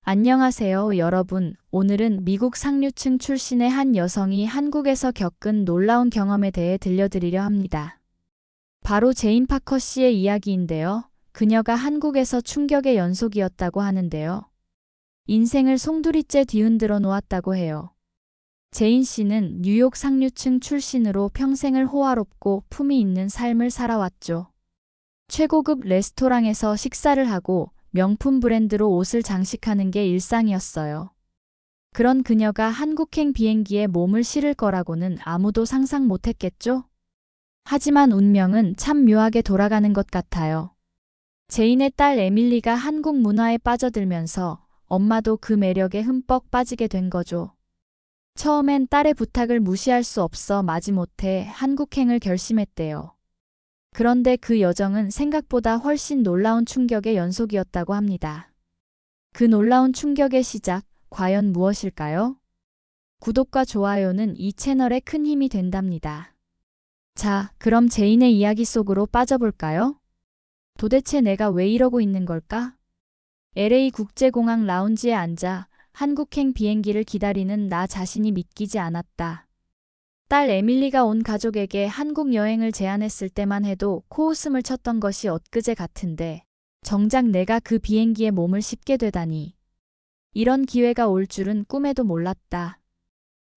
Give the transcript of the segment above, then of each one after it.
안녕하세요, 여러분. 오늘은 미국 상류층 출신의 한 여성이 한국에서 겪은 놀라운 경험에 대해 들려드리려 합니다. 바로 제인 파커 씨의 이야기인데요. 그녀가 한국에서 충격의 연속이었다고 하는데요. 인생을 송두리째 뒤흔들어 놓았다고 해요. 제인 씨는 뉴욕 상류층 출신으로 평생을 호화롭고 품위 있는 삶을 살아왔죠. 최고급 레스토랑에서 식사를 하고 명품 브랜드로 옷을 장식하는 게 일상이었어요. 그런 그녀가 한국행 비행기에 몸을 실을 거라고는 아무도 상상 못했겠죠? 하지만 운명은 참 묘하게 돌아가는 것 같아요. 제인의 딸 에밀리가 한국 문화에 빠져들면서 엄마도 그 매력에 흠뻑 빠지게 된 거죠. 처음엔 딸의 부탁을 무시할 수 없어 마지못해 한국행을 결심했대요. 그런데 그 여정은 생각보다 훨씬 놀라운 충격의 연속이었다고 합니다. 그 놀라운 충격의 시작, 과연 무엇일까요? 구독과 좋아요는 이 채널에 큰 힘이 된답니다. 자, 그럼 제인의 이야기 속으로 빠져볼까요? 도대체 내가 왜 이러고 있는 걸까? LA 국제공항 라운지에 앉아 한국행 비행기를 기다리는 나 자신이 믿기지 않았다. 딸 에밀리가 온 가족에게 한국 여행을 제안했을 때만 해도 코웃음을 쳤던 것이 엊그제 같은데 정작 내가 그 비행기에 몸을 싣게 되다니. 이런 기회가 올 줄은 꿈에도 몰랐다.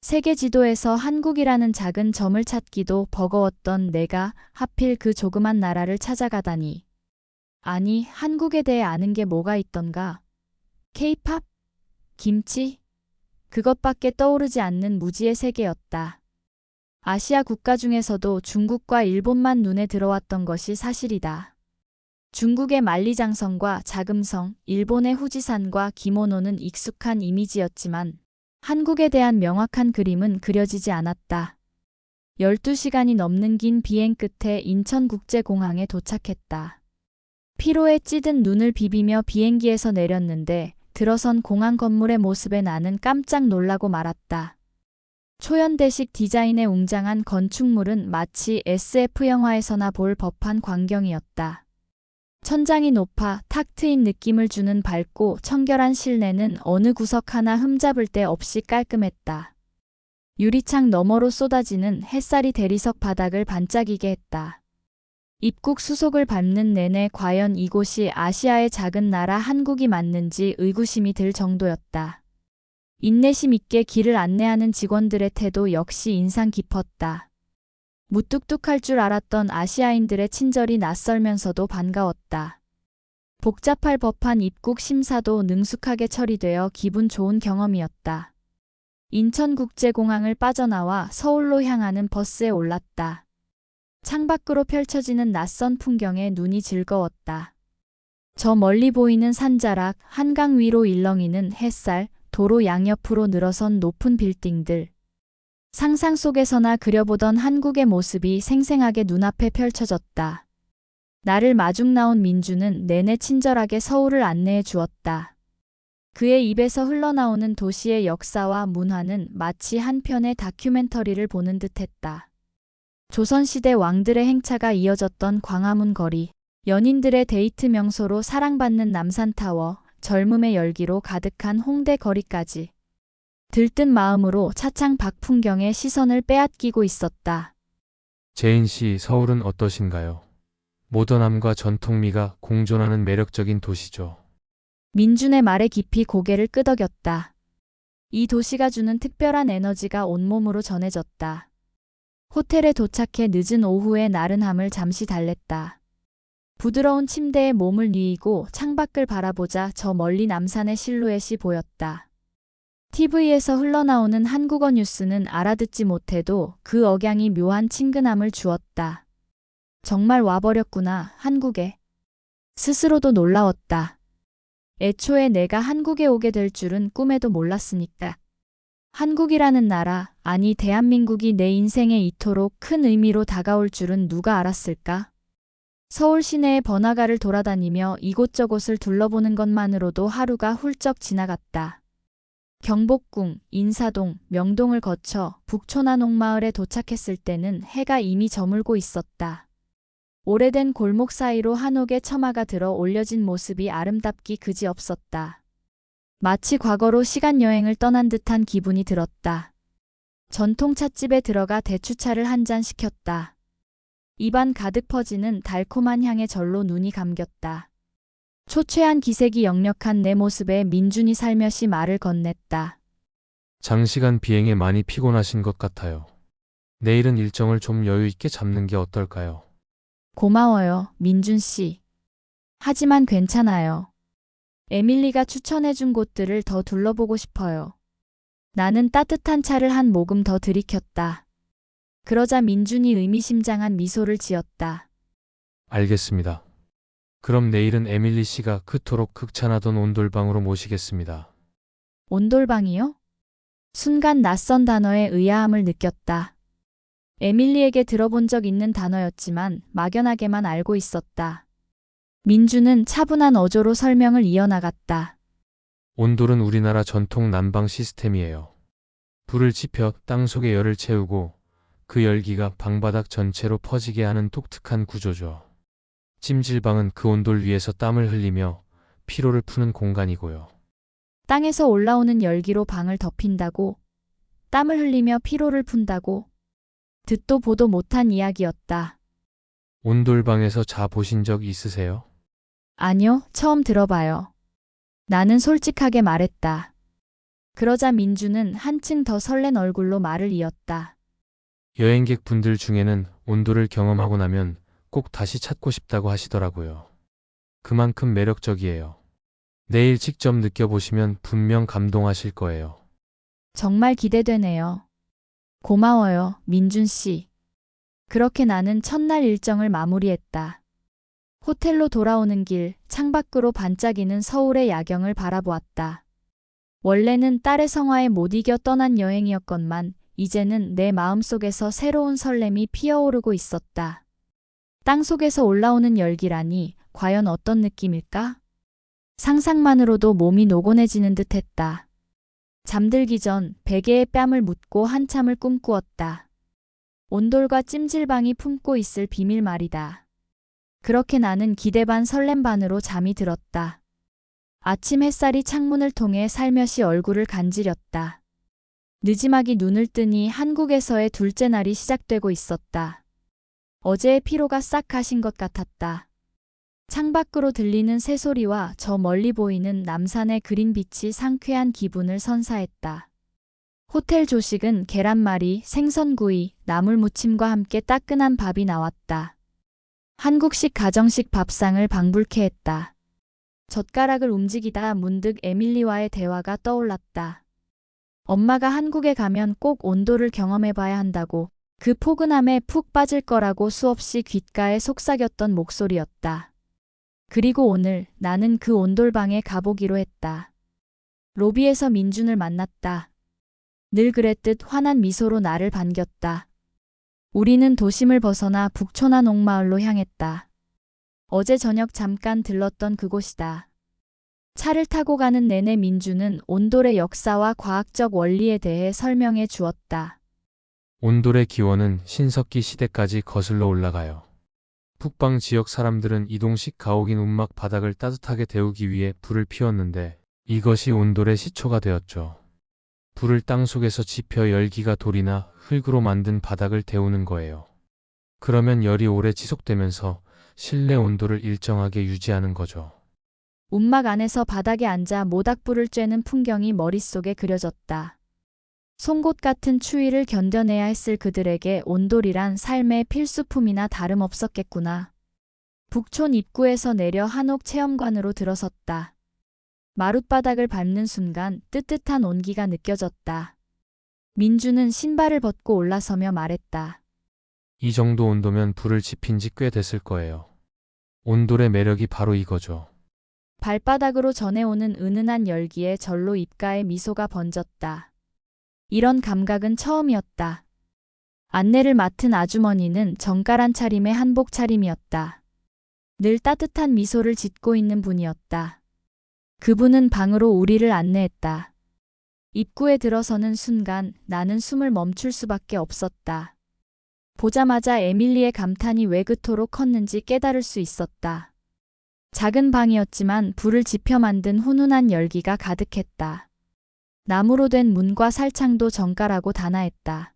세계 지도에서 한국이라는 작은 점을 찾기도 버거웠던 내가 하필 그 조그만 나라를 찾아가다니. 아니, 한국에 대해 아는 게 뭐가 있던가? K-팝? 김치? 그것밖에 떠오르지 않는 무지의 세계였다. 아시아 국가 중에서도 중국과 일본만 눈에 들어왔던 것이 사실이다. 중국의 만리장성과 자금성, 일본의 후지산과 기모노는 익숙한 이미지였지만 한국에 대한 명확한 그림은 그려지지 않았다. 12시간이 넘는 긴 비행 끝에 인천국제공항에 도착했다. 피로에 찌든 눈을 비비며 비행기에서 내렸는데 들어선 공항 건물의 모습에 나는 깜짝 놀라고 말았다. 초현대식 디자인의 웅장한 건축물은 마치 SF 영화에서나 볼 법한 광경이었다. 천장이 높아 탁 트인 느낌을 주는 밝고 청결한 실내는 어느 구석 하나 흠잡을 데 없이 깔끔했다. 유리창 너머로 쏟아지는 햇살이 대리석 바닥을 반짝이게 했다. 입국 수속을 밟는 내내 과연 이곳이 아시아의 작은 나라 한국이 맞는지 의구심이 들 정도였다. 인내심 있게 길을 안내하는 직원들의 태도 역시 인상 깊었다. 무뚝뚝할 줄 알았던 아시아인들의 친절이 낯설면서도 반가웠다. 복잡할 법한 입국 심사도 능숙하게 처리되어 기분 좋은 경험이었다. 인천국제공항을 빠져나와 서울로 향하는 버스에 올랐다. 창밖으로 펼쳐지는 낯선 풍경에 눈이 즐거웠다. 저 멀리 보이는 산자락, 한강 위로 일렁이는 햇살, 도로 양옆으로 늘어선 높은 빌딩들. 상상 속에서나 그려보던 한국의 모습이 생생하게 눈앞에 펼쳐졌다. 나를 마중 나온 민주는 내내 친절하게 서울을 안내해 주었다. 그의 입에서 흘러나오는 도시의 역사와 문화는 마치 한 편의 다큐멘터리를 보는 듯했다. 조선시대 왕들의 행차가 이어졌던 광화문 거리, 연인들의 데이트 명소로 사랑받는 남산타워, 젊음의 열기로 가득한 홍대 거리까지. 들뜬 마음으로 차창 밖 풍경에 시선을 빼앗기고 있었다. 제인 씨, 서울은 어떠신가요? 모던함과 전통미가 공존하는 매력적인 도시죠. 민준의 말에 깊이 고개를 끄덕였다. 이 도시가 주는 특별한 에너지가 온몸으로 전해졌다. 호텔에 도착해 늦은 오후의 나른함을 잠시 달랬다. 부드러운 침대에 몸을 뉘이고 창밖을 바라보자 저 멀리 남산의 실루엣이 보였다. TV에서 흘러나오는 한국어 뉴스는 알아듣지 못해도 그 억양이 묘한 친근함을 주었다. 정말 와버렸구나, 한국에. 스스로도 놀라웠다. 애초에 내가 한국에 오게 될 줄은 꿈에도 몰랐으니까. 한국이라는 나라, 아니 대한민국이 내 인생에 이토록 큰 의미로 다가올 줄은 누가 알았을까? 서울 시내의 번화가를 돌아다니며 이곳저곳을 둘러보는 것만으로도 하루가 훌쩍 지나갔다. 경복궁, 인사동, 명동을 거쳐 북촌한옥마을에 도착했을 때는 해가 이미 저물고 있었다. 오래된 골목 사이로 한옥의 처마가 들어 올려진 모습이 아름답기 그지없었다. 마치 과거로 시간 여행을 떠난 듯한 기분이 들었다. 전통 찻집에 들어가 대추차를 한 잔 시켰다. 입안 가득 퍼지는 달콤한 향에 절로 눈이 감겼다. 초췌한 기색이 역력한 내 모습에 민준이 살며시 말을 건넸다. 장시간 비행에 많이 피곤하신 것 같아요. 내일은 일정을 좀 여유 있게 잡는 게 어떨까요? 고마워요, 민준 씨. 하지만 괜찮아요. 에밀리가 추천해준 곳들을 더 둘러보고 싶어요. 나는 따뜻한 차를 한 모금 더 들이켰다. 그러자 민준이 의미심장한 미소를 지었다. 알겠습니다. 그럼 내일은 에밀리 씨가 그토록 극찬하던 온돌방으로 모시겠습니다. 온돌방이요? 순간 낯선 단어의 의아함을 느꼈다. 에밀리에게 들어본 적 있는 단어였지만 막연하게만 알고 있었다. 민주는 차분한 어조로 설명을 이어나갔다. 온돌은 우리나라 전통 난방 시스템이에요. 불을 지펴 땅속에 열을 채우고 그 열기가 방바닥 전체로 퍼지게 하는 독특한 구조죠. 찜질방은 그 온돌 위에서 땀을 흘리며 피로를 푸는 공간이고요. 땅에서 올라오는 열기로 방을 덮인다고, 땀을 흘리며 피로를 푼다고. 듣도 보도 못한 이야기였다. 온돌방에서 자 보신 적 있으세요? 아니요, 처음 들어봐요. 나는 솔직하게 말했다. 그러자 민주는 한층 더 설렌 얼굴로 말을 이었다. 여행객 분들 중에는 온돌을 경험하고 나면 꼭 다시 찾고 싶다고 하시더라고요. 그만큼 매력적이에요. 내일 직접 느껴보시면 분명 감동하실 거예요. 정말 기대되네요. 고마워요, 민준 씨. 그렇게 나는 첫날 일정을 마무리했다. 호텔로 돌아오는 길, 창밖으로 반짝이는 서울의 야경을 바라보았다. 원래는 딸의 성화에 못 이겨 떠난 여행이었건만 이제는 내 마음속에서 새로운 설렘이 피어오르고 있었다. 땅속에서 올라오는 열기라니 과연 어떤 느낌일까? 상상만으로도 몸이 노곤해지는 듯했다. 잠들기 전 베개에 뺨을 묻고 한참을 꿈꾸었다. 온돌과 찜질방이 품고 있을 비밀 말이다. 그렇게 나는 기대 반 설렘 반으로 잠이 들었다. 아침 햇살이 창문을 통해 살며시 얼굴을 간지렸다. 느지막이 눈을 뜨니 한국에서의 둘째 날이 시작되고 있었다. 어제의 피로가 싹 가신 것 같았다. 창밖으로 들리는 새소리와 저 멀리 보이는 남산의 그린 빛이 상쾌한 기분을 선사했다. 호텔 조식은 계란말이, 생선구이, 나물무침과 함께 따끈한 밥이 나왔다. 한국식 가정식 밥상을 방불케 했다. 젓가락을 움직이다 문득 에밀리와의 대화가 떠올랐다. 엄마가 한국에 가면 꼭 온돌을 경험해봐야 한다고, 그 포근함에 푹 빠질 거라고 수없이 귓가에 속삭였던 목소리였다. 그리고 오늘 나는 그 온돌방에 가보기로 했다. 로비에서 민준을 만났다. 늘 그랬듯 환한 미소로 나를 반겼다. 우리는 도심을 벗어나 북촌한 옥마을로 향했다. 어제 저녁 잠깐 들렀던 그곳이다. 차를 타고 가는 내내 민주는 온돌의 역사와 과학적 원리에 대해 설명해 주었다. 온돌의 기원은 신석기 시대까지 거슬러 올라가요. 북방 지역 사람들은 이동식 가옥인 움막 바닥을 따뜻하게 데우기 위해 불을 피웠는데 이것이 온돌의 시초가 되었죠. 불을 땅속에서 지펴 열기가 돌이나 흙으로 만든 바닥을 데우는 거예요. 그러면 열이 오래 지속되면서 실내 온도를 일정하게 유지하는 거죠. 움막 안에서 바닥에 앉아 모닥불을 쬐는 풍경이 머릿속에 그려졌다. 송곳 같은 추위를 견뎌내야 했을 그들에게 온돌이란 삶의 필수품이나 다름없었겠구나. 북촌 입구에서 내려 한옥 체험관으로 들어섰다. 마룻바닥을 밟는 순간 뜨뜻한 온기가 느껴졌다. 민주는 신발을 벗고 올라서며 말했다. 이 정도 온도면 불을 지핀 지 꽤 됐을 거예요. 온돌의 매력이 바로 이거죠. 발바닥으로 전해오는 은은한 열기에 절로 입가에 미소가 번졌다. 이런 감각은 처음이었다. 안내를 맡은 아주머니는 정갈한 차림의 한복 차림이었다. 늘 따뜻한 미소를 짓고 있는 분이었다. 그분은 방으로 우리를 안내했다. 입구에 들어서는 순간 나는 숨을 멈출 수밖에 없었다. 보자마자 에밀리의 감탄이 왜 그토록 컸는지 깨달을 수 있었다. 작은 방이었지만 불을 지펴 만든 훈훈한 열기가 가득했다. 나무로 된 문과 살창도 정갈하고 단아했다.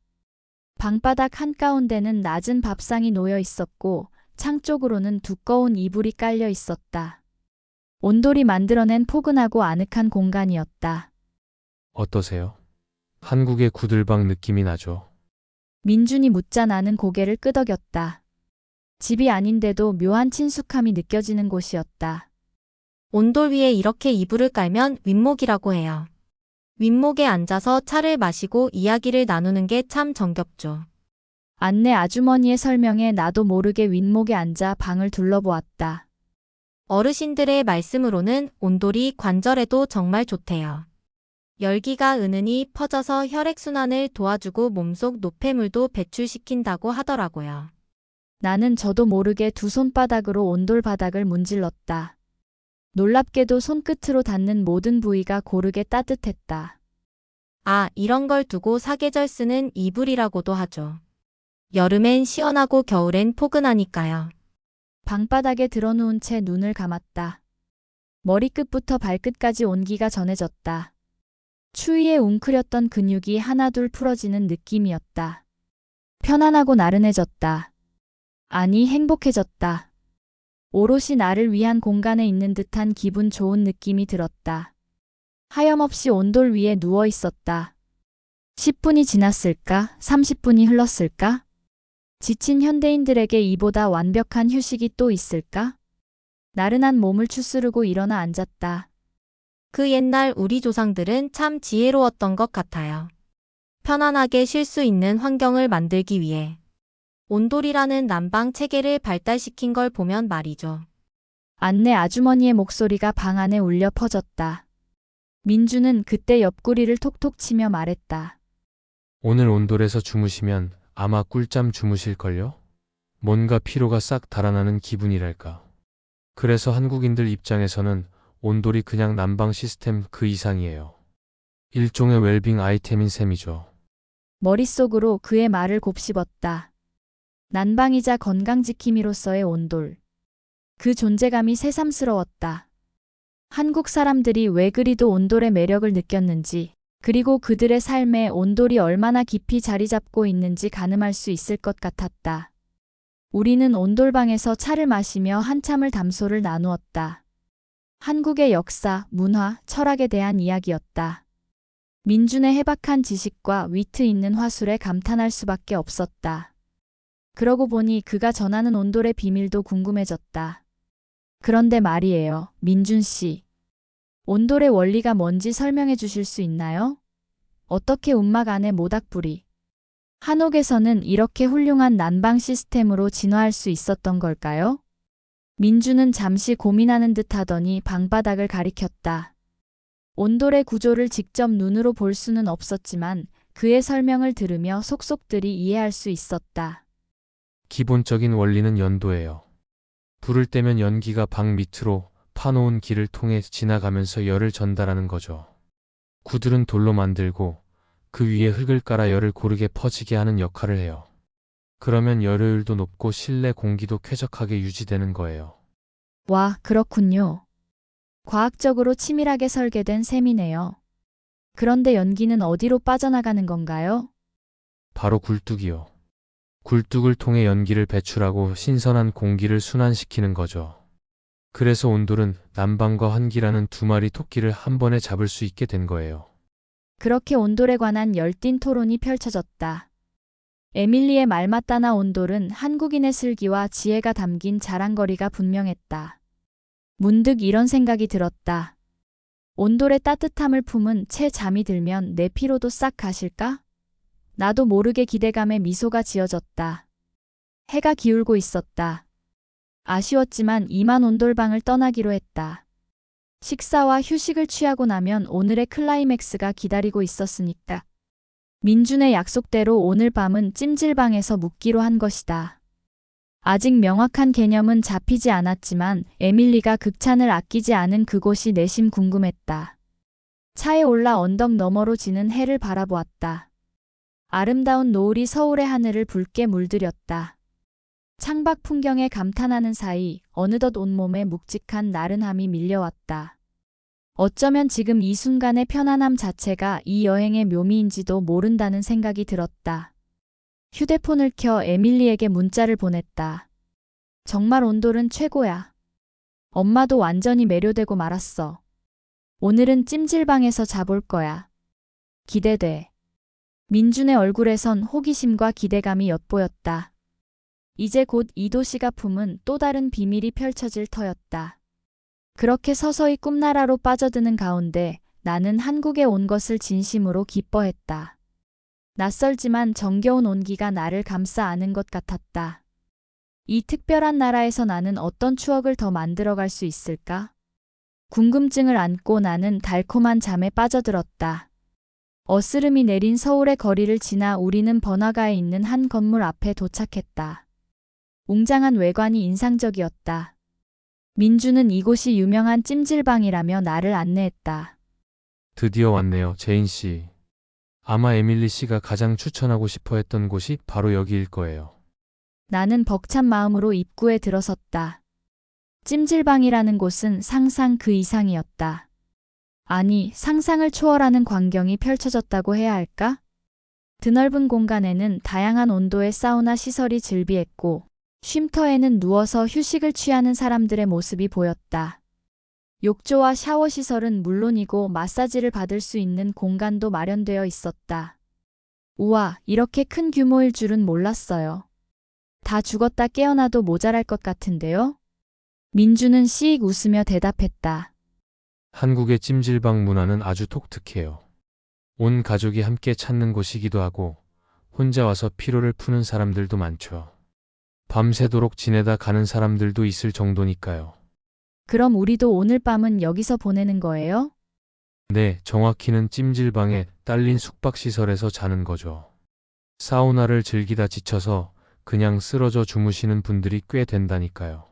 방바닥 한가운데는 낮은 밥상이 놓여 있었고 창 쪽으로는 두꺼운 이불이 깔려 있었다. 온돌이 만들어낸 포근하고 아늑한 공간이었다. 어떠세요? 한국의 구들방 느낌이 나죠? 민준이 묻자 나는 고개를 끄덕였다. 집이 아닌데도 묘한 친숙함이 느껴지는 곳이었다. 온돌 위에 이렇게 이불을 깔면 윗목이라고 해요. 윗목에 앉아서 차를 마시고 이야기를 나누는 게 참 정겹죠. 안내 아주머니의 설명에 나도 모르게 윗목에 앉아 방을 둘러보았다. 어르신들의 말씀으로는 온돌이 관절에도 정말 좋대요. 열기가 은은히 퍼져서 혈액순환을 도와주고 몸속 노폐물도 배출시킨다고 하더라고요. 나는 저도 모르게 두 손바닥으로 온돌 바닥을 문질렀다. 놀랍게도 손끝으로 닿는 모든 부위가 고르게 따뜻했다. 아, 이런 걸 두고 사계절 쓰는 이불이라고도 하죠. 여름엔 시원하고 겨울엔 포근하니까요. 방바닥에 드러누운 채 눈을 감았다. 머리끝부터 발끝까지 온기가 전해졌다. 추위에 웅크렸던 근육이 하나둘 풀어지는 느낌이었다. 편안하고 나른해졌다. 아니, 행복해졌다. 오롯이 나를 위한 공간에 있는 듯한 기분 좋은 느낌이 들었다. 하염없이 온돌 위에 누워 있었다. 10분이 지났을까? 30분이 흘렀을까? 지친 현대인들에게 이보다 완벽한 휴식이 또 있을까? 나른한 몸을 추스르고 일어나 앉았다. 그 옛날 우리 조상들은 참 지혜로웠던 것 같아요. 편안하게 쉴 수 있는 환경을 만들기 위해 온돌이라는 난방 체계를 발달시킨 걸 보면 말이죠. 안내 아주머니의 목소리가 방 안에 울려 퍼졌다. 민주는 그때 옆구리를 톡톡 치며 말했다. 오늘 온돌에서 주무시면 아마 꿀잠 주무실걸요? 뭔가 피로가 싹 달아나는 기분이랄까. 그래서 한국인들 입장에서는 온돌이 그냥 난방 시스템 그 이상이에요. 일종의 웰빙 아이템인 셈이죠. 머릿속으로 그의 말을 곱씹었다. 난방이자 건강지킴이로서의 온돌. 그 존재감이 새삼스러웠다. 한국 사람들이 왜 그리도 온돌의 매력을 느꼈는지, 그리고 그들의 삶에 온돌이 얼마나 깊이 자리 잡고 있는지 가늠할 수 있을 것 같았다. 우리는 온돌방에서 차를 마시며 한참을 담소를 나누었다. 한국의 역사, 문화, 철학에 대한 이야기였다. 민준의 해박한 지식과 위트 있는 화술에 감탄할 수밖에 없었다. 그러고 보니 그가 전하는 온돌의 비밀도 궁금해졌다. 그런데 말이에요, 민준 씨. 온돌의 원리가 뭔지 설명해 주실 수 있나요? 어떻게 움막 안에 모닥불이 한옥에서는 이렇게 훌륭한 난방 시스템으로 진화할 수 있었던 걸까요? 민주는 잠시 고민하는 듯 하더니 방바닥을 가리켰다. 온돌의 구조를 직접 눈으로 볼 수는 없었지만 그의 설명을 들으며 속속들이 이해할 수 있었다. 기본적인 원리는 연도예요. 불을 떼면 연기가 방 밑으로 파놓은 길을 통해 지나가면서 열을 전달하는 거죠. 구들은 돌로 만들고 그 위에 흙을 깔아 열을 고르게 퍼지게 하는 역할을 해요. 그러면 열효율도 높고 실내 공기도 쾌적하게 유지되는 거예요. 와, 그렇군요. 과학적으로 치밀하게 설계된 셈이네요. 그런데 연기는 어디로 빠져나가는 건가요? 바로 굴뚝이요. 굴뚝을 통해 연기를 배출하고 신선한 공기를 순환시키는 거죠. 그래서 온돌은 난방과 환기라는 두 마리 토끼를 한 번에 잡을 수 있게 된 거예요. 그렇게 온돌에 관한 열띤 토론이 펼쳐졌다. 에밀리의 말 맞다나 온돌은 한국인의 슬기와 지혜가 담긴 자랑거리가 분명했다. 문득 이런 생각이 들었다. 온돌의 따뜻함을 품은 채 잠이 들면 내 피로도 싹 가실까? 나도 모르게 기대감에 미소가 지어졌다. 해가 기울고 있었다. 아쉬웠지만 이만 온돌방을 떠나기로 했다. 식사와 휴식을 취하고 나면 오늘의 클라이맥스가 기다리고 있었으니까. 민준의 약속대로 오늘 밤은 찜질방에서 묵기로 한 것이다. 아직 명확한 개념은 잡히지 않았지만 에밀리가 극찬을 아끼지 않은 그곳이 내심 궁금했다. 차에 올라 언덕 너머로 지는 해를 바라보았다. 아름다운 노을이 서울의 하늘을 붉게 물들였다. 창밖 풍경에 감탄하는 사이 어느덧 온몸에 묵직한 나른함이 밀려왔다. 어쩌면 지금 이 순간의 편안함 자체가 이 여행의 묘미인지도 모른다는 생각이 들었다. 휴대폰을 켜 에밀리에게 문자를 보냈다. 정말 온돌은 최고야. 엄마도 완전히 매료되고 말았어. 오늘은 찜질방에서 자볼 거야. 기대돼. 민준의 얼굴에선 호기심과 기대감이 엿보였다. 이제 곧 이 도시가 품은 또 다른 비밀이 펼쳐질 터였다. 그렇게 서서히 꿈나라로 빠져드는 가운데 나는 한국에 온 것을 진심으로 기뻐했다. 낯설지만 정겨운 온기가 나를 감싸 안은 것 같았다. 이 특별한 나라에서 나는 어떤 추억을 더 만들어갈 수 있을까? 궁금증을 안고 나는 달콤한 잠에 빠져들었다. 어스름이 내린 서울의 거리를 지나 우리는 번화가에 있는 한 건물 앞에 도착했다. 웅장한 외관이 인상적이었다. 민주는 이곳이 유명한 찜질방이라며 나를 안내했다. 드디어 왔네요, 제인 씨. 아마 에밀리 씨가 가장 추천하고 싶어 했던 곳이 바로 여기일 거예요. 나는 벅찬 마음으로 입구에 들어섰다. 찜질방이라는 곳은 상상 그 이상이었다. 아니, 상상을 초월하는 광경이 펼쳐졌다고 해야 할까? 드넓은 공간에는 다양한 온도의 사우나 시설이 즐비했고, 쉼터에는 누워서 휴식을 취하는 사람들의 모습이 보였다. 욕조와 샤워 시설은 물론이고 마사지를 받을 수 있는 공간도 마련되어 있었다. 우와, 이렇게 큰 규모일 줄은 몰랐어요. 다 죽었다 깨어나도 모자랄 것 같은데요? 민주는 씩 웃으며 대답했다. 한국의 찜질방 문화는 아주 독특해요. 온 가족이 함께 찾는 곳이기도 하고 혼자 와서 피로를 푸는 사람들도 많죠. 밤새도록 지내다 가는 사람들도 있을 정도니까요. 그럼 우리도 오늘 밤은 여기서 보내는 거예요? 네, 정확히는 찜질방에 딸린 숙박시설에서 자는 거죠. 사우나를 즐기다 지쳐서 그냥 쓰러져 주무시는 분들이 꽤 된다니까요.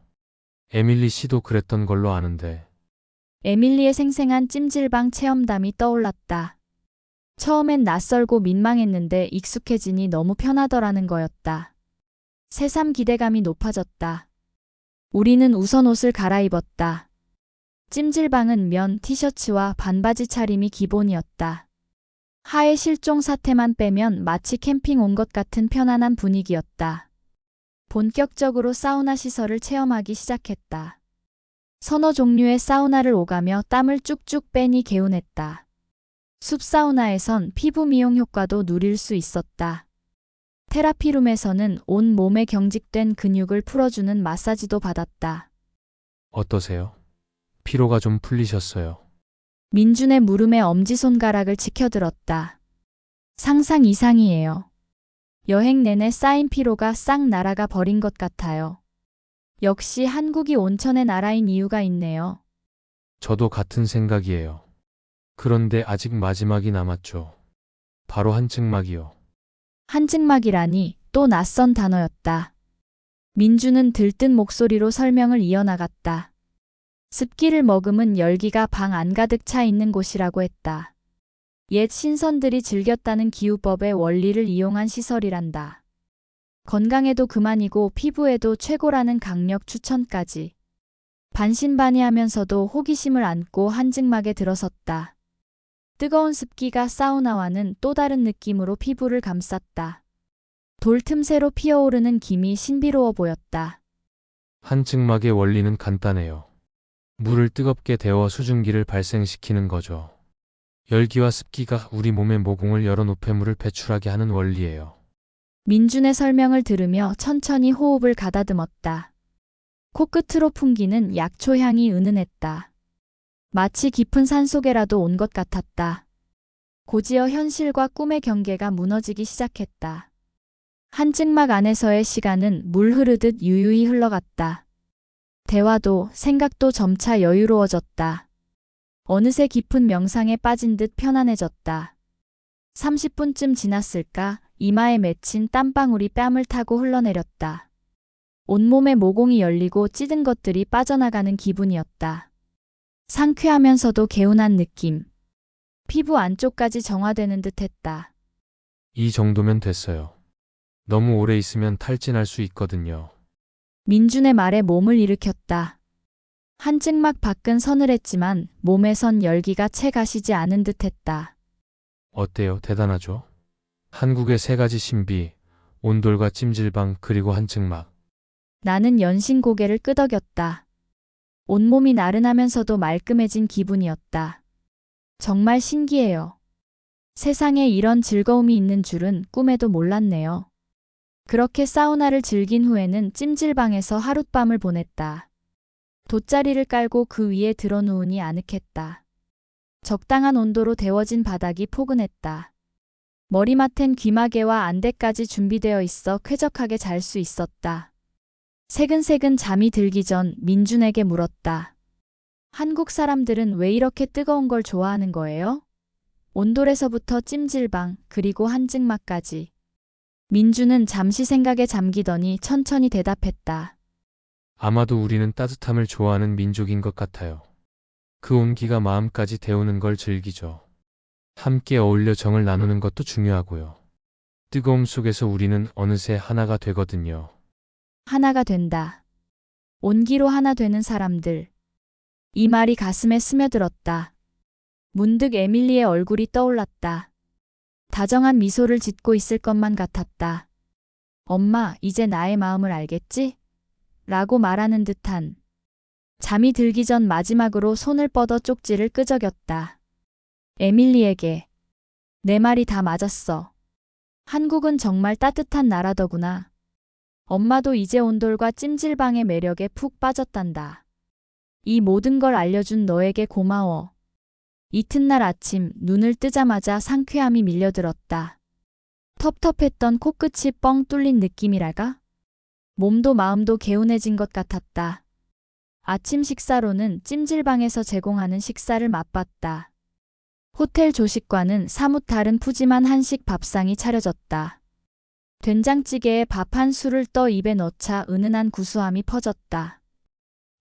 에밀리 씨도 그랬던 걸로 아는데. 에밀리의 생생한 찜질방 체험담이 떠올랐다. 처음엔 낯설고 민망했는데 익숙해지니 너무 편하더라는 거였다. 새삼 기대감이 높아졌다. 우리는 우선 옷을 갈아입었다. 찜질방은 면 티셔츠와 반바지 차림이 기본이었다. 하의 실종 사태만 빼면 마치 캠핑 온 것 같은 편안한 분위기였다. 본격적으로 사우나 시설을 체험하기 시작했다. 서너 종류의 사우나를 오가며 땀을 쭉쭉 빼니 개운했다. 숲사우나에선 피부 미용 효과도 누릴 수 있었다. 테라피룸에서는 온 몸에 경직된 근육을 풀어주는 마사지도 받았다. 어떠세요? 피로가 좀 풀리셨어요? 민준의 무릎에 엄지손가락을 치켜들었다. 상상 이상이에요. 여행 내내 쌓인 피로가 싹 날아가 버린 것 같아요. 역시 한국이 온천의 나라인 이유가 있네요. 저도 같은 생각이에요. 그런데 아직 마지막이 남았죠. 바로 한증막이요. 한증막이라니 또 낯선 단어였다. 민주는 들뜬 목소리로 설명을 이어나갔다. 습기를 머금은 열기가 방 안가득 차 있는 곳이라고 했다. 옛 신선들이 즐겼다는 기후법의 원리를 이용한 시설이란다. 건강에도 그만이고 피부에도 최고라는 강력 추천까지. 반신반의하면서도 호기심을 안고 한증막에 들어섰다. 뜨거운 습기가 사우나와는 또 다른 느낌으로 피부를 감쌌다. 돌 틈새로 피어오르는 김이 신비로워 보였다. 한증막의 원리는 간단해요. 물을 뜨겁게 데워 수증기를 발생시키는 거죠. 열기와 습기가 우리 몸의 모공을 열어 노폐물을 배출하게 하는 원리예요. 민준의 설명을 들으며 천천히 호흡을 가다듬었다. 코끝으로 풍기는 약초 향이 은은했다. 마치 깊은 산속에라도 온 것 같았다. 곧이어 현실과 꿈의 경계가 무너지기 시작했다. 한증막 안에서의 시간은 물 흐르듯 유유히 흘러갔다. 대화도 생각도 점차 여유로워졌다. 어느새 깊은 명상에 빠진 듯 편안해졌다. 30분쯤 지났을까 이마에 맺힌 땀방울이 뺨을 타고 흘러내렸다. 온몸의 모공이 열리고 찌든 것들이 빠져나가는 기분이었다. 상쾌하면서도 개운한 느낌. 피부 안쪽까지 정화되는 듯 했다. 이 정도면 됐어요. 너무 오래 있으면 탈진할 수 있거든요. 민준의 말에 몸을 일으켰다. 한증막 밖은 서늘했지만 몸에선 열기가 채 가시지 않은 듯했다. 어때요? 대단하죠? 한국의 세 가지 신비, 온돌과 찜질방 그리고 한증막. 나는 연신 고개를 끄덕였다. 온몸이 나른하면서도 말끔해진 기분이었다. 정말 신기해요. 세상에 이런 즐거움이 있는 줄은 꿈에도 몰랐네요. 그렇게 사우나를 즐긴 후에는 찜질방에서 하룻밤을 보냈다. 돗자리를 깔고 그 위에 드러누우니 아늑했다. 적당한 온도로 데워진 바닥이 포근했다. 머리맡엔 귀마개와 안대까지 준비되어 있어 쾌적하게 잘 수 있었다. 새근새근 잠이 들기 전 민준에게 물었다. 한국 사람들은 왜 이렇게 뜨거운 걸 좋아하는 거예요? 온돌에서부터 찜질방, 그리고 한증막까지. 민준은 잠시 생각에 잠기더니 천천히 대답했다. 아마도 우리는 따뜻함을 좋아하는 민족인 것 같아요. 그 온기가 마음까지 데우는 걸 즐기죠. 함께 어울려 정을 나누는 것도 중요하고요. 뜨거움 속에서 우리는 어느새 하나가 되거든요. 하나가 된다. 온기로 하나 되는 사람들. 이 말이 가슴에 스며들었다. 문득 에밀리의 얼굴이 떠올랐다. 다정한 미소를 짓고 있을 것만 같았다. 엄마, 이제 나의 마음을 알겠지? 라고 말하는 듯한. 잠이 들기 전 마지막으로 손을 뻗어 쪽지를 끄적였다. 에밀리에게. 내 말이 다 맞았어. 한국은 정말 따뜻한 나라더구나. 엄마도 이제 온돌과 찜질방의 매력에 푹 빠졌단다. 이 모든 걸 알려준 너에게 고마워. 이튿날 아침 눈을 뜨자마자 상쾌함이 밀려들었다. 텁텁했던 코끝이 뻥 뚫린 느낌이랄까? 몸도 마음도 개운해진 것 같았다. 아침 식사로는 찜질방에서 제공하는 식사를 맛봤다. 호텔 조식과는 사뭇 다른 푸짐한 한식 밥상이 차려졌다. 된장찌개에 밥 한 술을 떠 입에 넣자 은은한 구수함이 퍼졌다.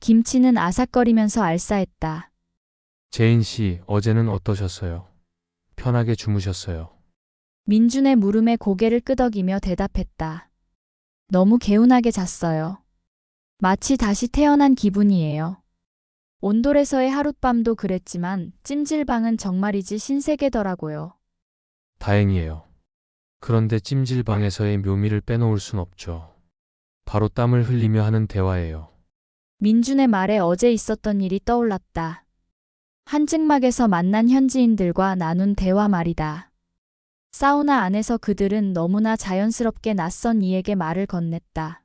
김치는 아삭거리면서 알싸했다. 제인 씨, 어제는 어떠셨어요? 편하게 주무셨어요? 민준의 물음에 고개를 끄덕이며 대답했다. 너무 개운하게 잤어요. 마치 다시 태어난 기분이에요. 온돌에서의 하룻밤도 그랬지만 찜질방은 정말이지 신세계더라고요. 다행이에요. 그런데 찜질방에서의 묘미를 빼놓을 순 없죠. 바로 땀을 흘리며 하는 대화예요. 민준의 말에 어제 있었던 일이 떠올랐다. 한증막에서 만난 현지인들과 나눈 대화 말이다. 사우나 안에서 그들은 너무나 자연스럽게 낯선 이에게 말을 건넸다.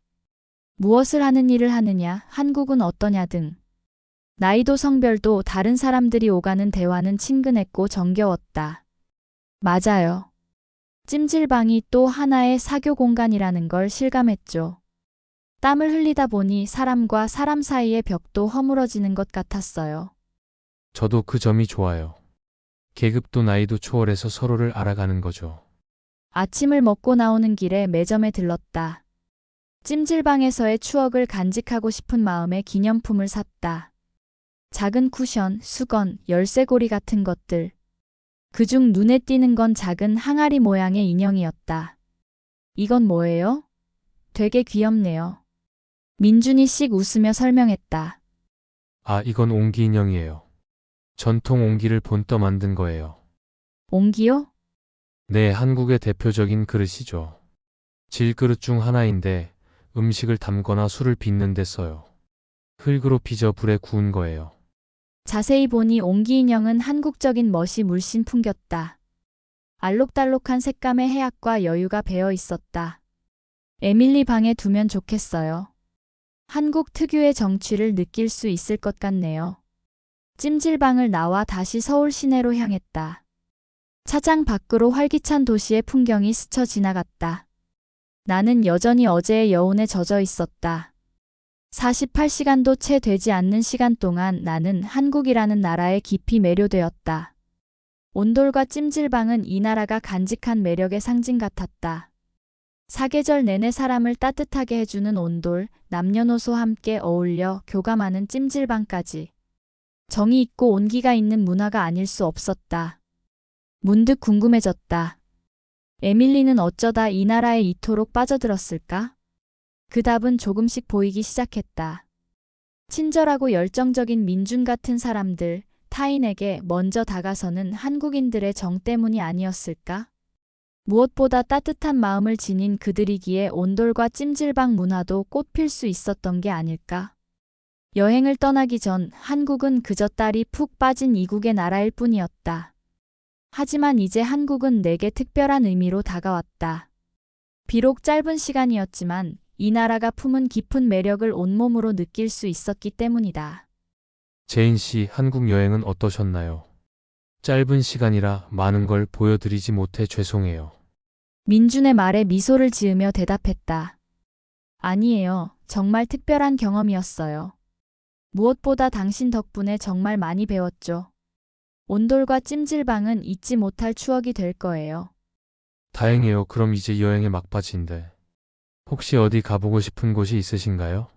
무엇을 하는 일을 하느냐, 한국은 어떠냐 등. 나이도 성별도 다른 사람들이 오가는 대화는 친근했고 정겨웠다. 맞아요. 찜질방이 또 하나의 사교 공간이라는 걸 실감했죠. 땀을 흘리다 보니 사람과 사람 사이의 벽도 허물어지는 것 같았어요. 저도 그 점이 좋아요. 계급도 나이도 초월해서 서로를 알아가는 거죠. 아침을 먹고 나오는 길에 매점에 들렀다. 찜질방에서의 추억을 간직하고 싶은 마음에 기념품을 샀다. 작은 쿠션, 수건, 열쇠고리 같은 것들. 그중 눈에 띄는 건 작은 항아리 모양의 인형이었다. 이건 뭐예요? 되게 귀엽네요. 민준이 씩 웃으며 설명했다. 아, 이건 옹기 인형이에요. 전통 옹기를 본떠 만든 거예요. 옹기요? 네, 한국의 대표적인 그릇이죠. 질그릇 중 하나인데 음식을 담거나 술을 빚는 데 써요. 흙으로 빚어 불에 구운 거예요. 자세히 보니 옹기 인형은 한국적인 멋이 물씬 풍겼다. 알록달록한 색감의 해악과 여유가 배어 있었다. 에밀리 방에 두면 좋겠어요. 한국 특유의 정취를 느낄 수 있을 것 같네요. 찜질방을 나와 다시 서울 시내로 향했다. 차장 밖으로 활기찬 도시의 풍경이 스쳐 지나갔다. 나는 여전히 어제의 여운에 젖어 있었다. 48시간도 채 되지 않는 시간 동안 나는 한국이라는 나라에 깊이 매료되었다. 온돌과 찜질방은 이 나라가 간직한 매력의 상징 같았다. 사계절 내내 사람을 따뜻하게 해주는 온돌, 남녀노소 함께 어울려 교감하는 찜질방까지. 정이 있고 온기가 있는 문화가 아닐 수 없었다. 문득 궁금해졌다. 에밀리는 어쩌다 이 나라에 이토록 빠져들었을까? 그 답은 조금씩 보이기 시작했다. 친절하고 열정적인 민준 같은 사람들, 타인에게 먼저 다가서는 한국인들의 정 때문이 아니었을까? 무엇보다 따뜻한 마음을 지닌 그들이기에 온돌과 찜질방 문화도 꽃필 수 있었던 게 아닐까? 여행을 떠나기 전 한국은 그저 딸이 푹 빠진 이국의 나라일 뿐이었다. 하지만 이제 한국은 내게 특별한 의미로 다가왔다. 비록 짧은 시간이었지만 이 나라가 품은 깊은 매력을 온몸으로 느낄 수 있었기 때문이다. 제인 씨, 한국 여행은 어떠셨나요? 짧은 시간이라 많은 걸 보여드리지 못해 죄송해요. 민준의 말에 미소를 지으며 대답했다. 아니에요. 정말 특별한 경험이었어요. 무엇보다 당신 덕분에 정말 많이 배웠죠. 온돌과 찜질방은 잊지 못할 추억이 될 거예요. 다행이에요. 그럼 이제 여행의 막바지인데. 혹시 어디 가보고 싶은 곳이 있으신가요?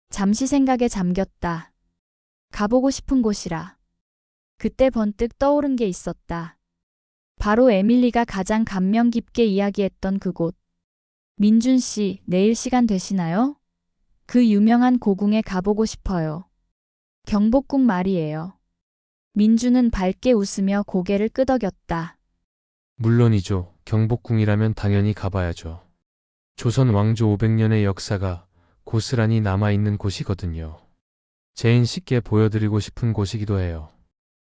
잠시 생각에 잠겼다. 가보고 싶은 곳이라. 그때 번뜩 떠오른 게 있었다. 바로 에밀리가 가장 감명 깊게 이야기했던 그곳. 민준 씨, 내일 시간 되시나요? 그 유명한 고궁에 가보고 싶어요. 경복궁 말이에요. 민준은 밝게 웃으며 고개를 끄덕였다. 물론이죠. 경복궁이라면 당연히 가봐야죠. 조선 왕조 500년의 역사가 고스란히 남아있는 곳이거든요. 제인 씨께 보여드리고 싶은 곳이기도 해요.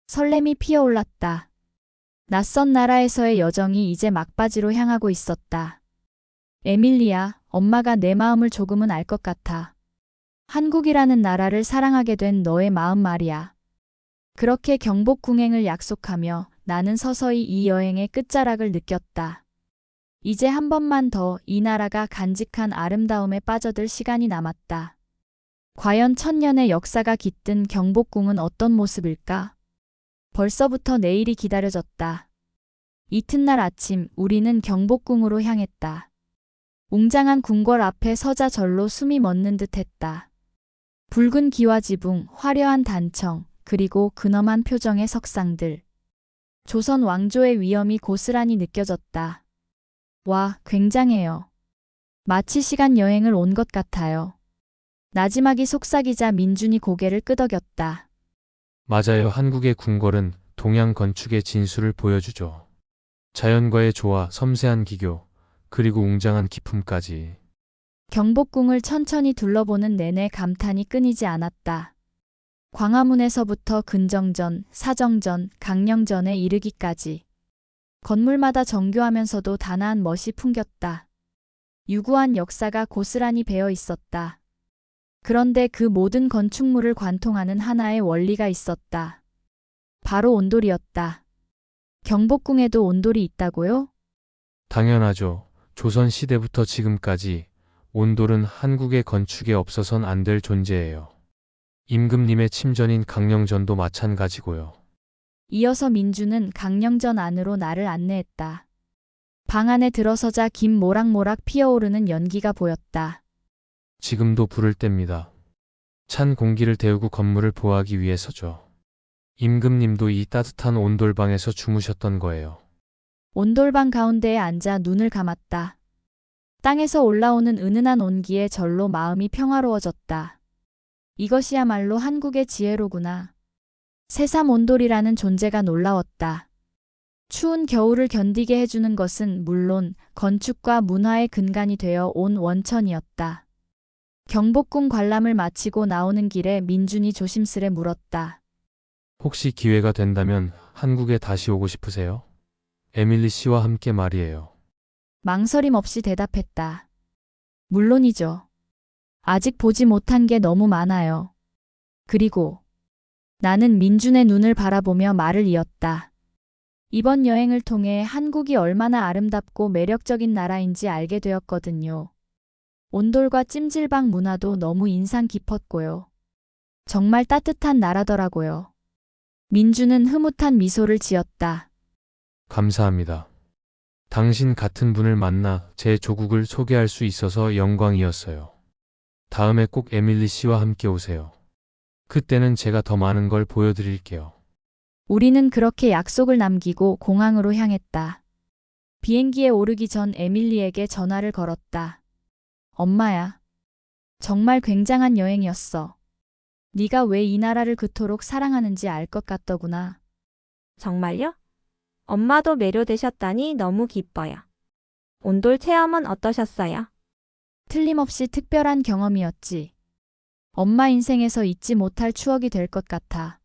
설렘이 피어올랐다. 낯선 나라에서의 여정이 이제 막바지로 향하고 있었다. 에밀리야, 엄마가 내 마음을 조금은 알 것 같아. 한국이라는 나라를 사랑하게 된 너의 마음 말이야. 그렇게 경복궁행을 약속하며 나는 서서히 이 여행의 끝자락을 느꼈다. 이제 한 번만 더 이 나라가 간직한 아름다움에 빠져들 시간이 남았다. 과연 천년의 역사가 깃든 경복궁은 어떤 모습일까? 벌써부터 내일이 기다려졌다. 이튿날 아침 우리는 경복궁으로 향했다. 웅장한 궁궐 앞에 서자 절로 숨이 멎는 듯했다. 붉은 기와 지붕, 화려한 단청, 그리고 근엄한 표정의 석상들. 조선 왕조의 위엄이 고스란히 느껴졌다. 와, 굉장해요. 마치 시간 여행을 온 것 같아요. 나지막이 속삭이자 민준이 고개를 끄덕였다. 맞아요. 한국의 궁궐은 동양 건축의 진수를 보여주죠. 자연과의 조화, 섬세한 기교, 그리고 웅장한 기품까지. 경복궁을 천천히 둘러보는 내내 감탄이 끊이지 않았다. 광화문에서부터 근정전, 사정전, 강령전에 이르기까지. 건물마다 정교하면서도 단아한 멋이 풍겼다. 유구한 역사가 고스란히 배어 있었다. 그런데 그 모든 건축물을 관통하는 하나의 원리가 있었다. 바로 온돌이었다. 경복궁에도 온돌이 있다고요? 당연하죠. 조선 시대부터 지금까지 온돌은 한국의 건축에 없어선 안 될 존재예요. 임금님의 침전인 강령전도 마찬가지고요. 이어서 민주는 강령전 안으로 나를 안내했다. 방 안에 들어서자 김 모락모락 피어오르는 연기가 보였다. 지금도 부를 때입니다. 찬 공기를 데우고 건물을 보호하기 위해서죠. 임금님도 이 따뜻한 온돌방에서 주무셨던 거예요. 온돌방 가운데에 앉아 눈을 감았다. 땅에서 올라오는 은은한 온기에 절로 마음이 평화로워졌다. 이것이야말로 한국의 지혜로구나. 새삼 온돌이라는 존재가 놀라웠다. 추운 겨울을 견디게 해주는 것은 물론 건축과 문화의 근간이 되어 온 원천이었다. 경복궁 관람을 마치고 나오는 길에 민준이 조심스레 물었다. 혹시 기회가 된다면 한국에 다시 오고 싶으세요? 에밀리 씨와 함께 말이에요. 망설임 없이 대답했다. 물론이죠. 아직 보지 못한 게 너무 많아요. 그리고 나는 민준의 눈을 바라보며 말을 이었다. 이번 여행을 통해 한국이 얼마나 아름답고 매력적인 나라인지 알게 되었거든요. 온돌과 찜질방 문화도 너무 인상 깊었고요. 정말 따뜻한 나라더라고요. 민준은 흐뭇한 미소를 지었다. 감사합니다. 당신 같은 분을 만나 제 조국을 소개할 수 있어서 영광이었어요. 다음에 꼭 에밀리 씨와 함께 오세요. 그때는 제가 더 많은 걸 보여드릴게요. 우리는 그렇게 약속을 남기고 공항으로 향했다. 비행기에 오르기 전 에밀리에게 전화를 걸었다. 엄마야, 정말 굉장한 여행이었어. 네가 왜 이 나라를 그토록 사랑하는지 알 것 같더구나. 정말요? 엄마도 매료되셨다니 너무 기뻐요. 온돌 체험은 어떠셨어요? 틀림없이 특별한 경험이었지. 엄마 인생에서 잊지 못할 추억이 될 것 같아.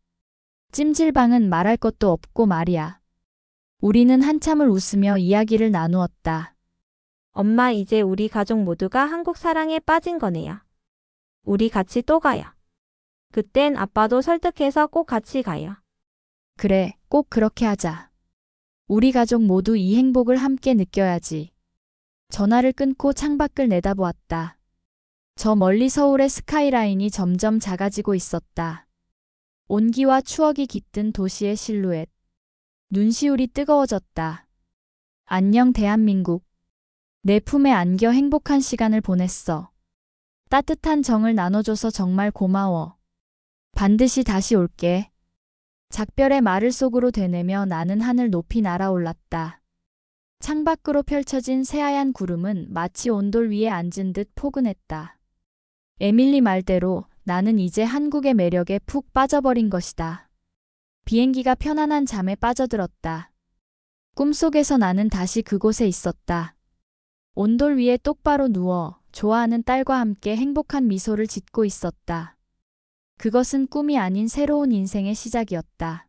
찜질방은 말할 것도 없고 말이야. 우리는 한참을 웃으며 이야기를 나누었다. 엄마, 이제 우리 가족 모두가 한국 사랑에 빠진 거네요. 우리 같이 또 가요. 그땐 아빠도 설득해서 꼭 같이 가요. 그래, 꼭 그렇게 하자. 우리 가족 모두 이 행복을 함께 느껴야지. 전화를 끊고 창밖을 내다보았다. 저 멀리 서울의 스카이라인이 점점 작아지고 있었다. 온기와 추억이 깃든 도시의 실루엣. 눈시울이 뜨거워졌다. 안녕 대한민국. 내 품에 안겨 행복한 시간을 보냈어. 따뜻한 정을 나눠줘서 정말 고마워. 반드시 다시 올게. 작별의 말을 속으로 되뇌며 나는 하늘 높이 날아올랐다. 창밖으로 펼쳐진 새하얀 구름은 마치 온돌 위에 앉은 듯 포근했다. 에밀리 말대로 나는 이제 한국의 매력에 푹 빠져버린 것이다. 비행기가 편안한 잠에 빠져들었다. 꿈속에서 나는 다시 그곳에 있었다. 온돌 위에 똑바로 누워 좋아하는 딸과 함께 행복한 미소를 짓고 있었다. 그것은 꿈이 아닌 새로운 인생의 시작이었다.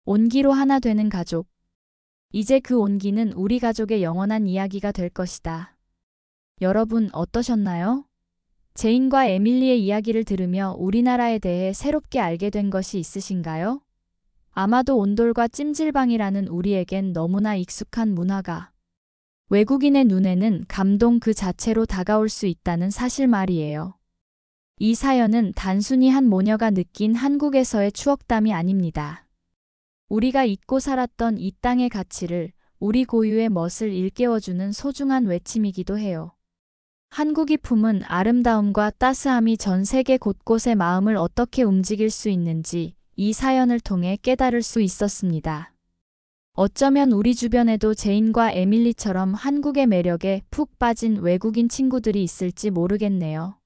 온기로 하나 되는 가족. 이제 그 온기는 우리 가족의 영원한 이야기가 될 것이다. 여러분 어떠셨나요? 제인과 에밀리의 이야기를 들으며 우리나라에 대해 새롭게 알게 된 것이 있으신가요? 아마도 온돌과 찜질방이라는 우리에겐 너무나 익숙한 문화가 외국인의 눈에는 감동 그 자체로 다가올 수 있다는 사실 말이에요. 이 사연은 단순히 한 모녀가 느낀 한국에서의 추억담이 아닙니다. 우리가 잊고 살았던 이 땅의 가치를, 우리 고유의 멋을 일깨워주는 소중한 외침이기도 해요. 한국이 품은 아름다움과 따스함이 전 세계 곳곳의 마음을 어떻게 움직일 수 있는지 이 사연을 통해 깨달을 수 있었습니다. 어쩌면 우리 주변에도 제인과 에밀리처럼 한국의 매력에 푹 빠진 외국인 친구들이 있을지 모르겠네요.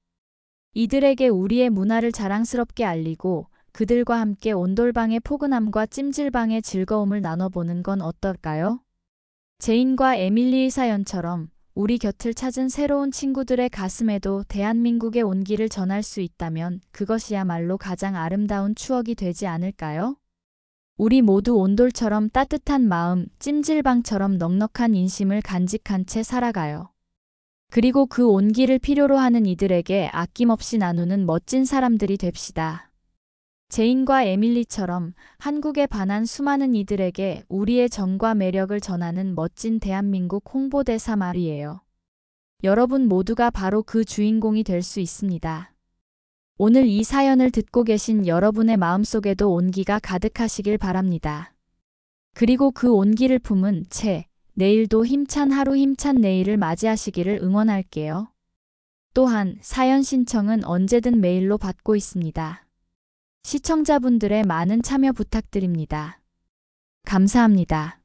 이들에게 우리의 문화를 자랑스럽게 알리고 그들과 함께 온돌방의 포근함과 찜질방의 즐거움을 나눠보는 건 어떨까요? 제인과 에밀리의 사연처럼 우리 곁을 찾은 새로운 친구들의 가슴에도 대한민국의 온기를 전할 수 있다면 그것이야말로 가장 아름다운 추억이 되지 않을까요? 우리 모두 온돌처럼 따뜻한 마음, 찜질방처럼 넉넉한 인심을 간직한 채 살아가요. 그리고 그 온기를 필요로 하는 이들에게 아낌없이 나누는 멋진 사람들이 됩시다. 제인과 에밀리처럼 한국에 반한 수많은 이들에게 우리의 정과 매력을 전하는 멋진 대한민국 홍보대사 말이에요. 여러분 모두가 바로 그 주인공이 될 수 있습니다. 오늘 이 사연을 듣고 계신 여러분의 마음속에도 온기가 가득하시길 바랍니다. 그리고 그 온기를 품은 채 내일도 힘찬 하루 힘찬 내일을 맞이하시기를 응원할게요. 또한 사연 신청은 언제든 메일로 받고 있습니다. 시청자분들의 많은 참여 부탁드립니다. 감사합니다.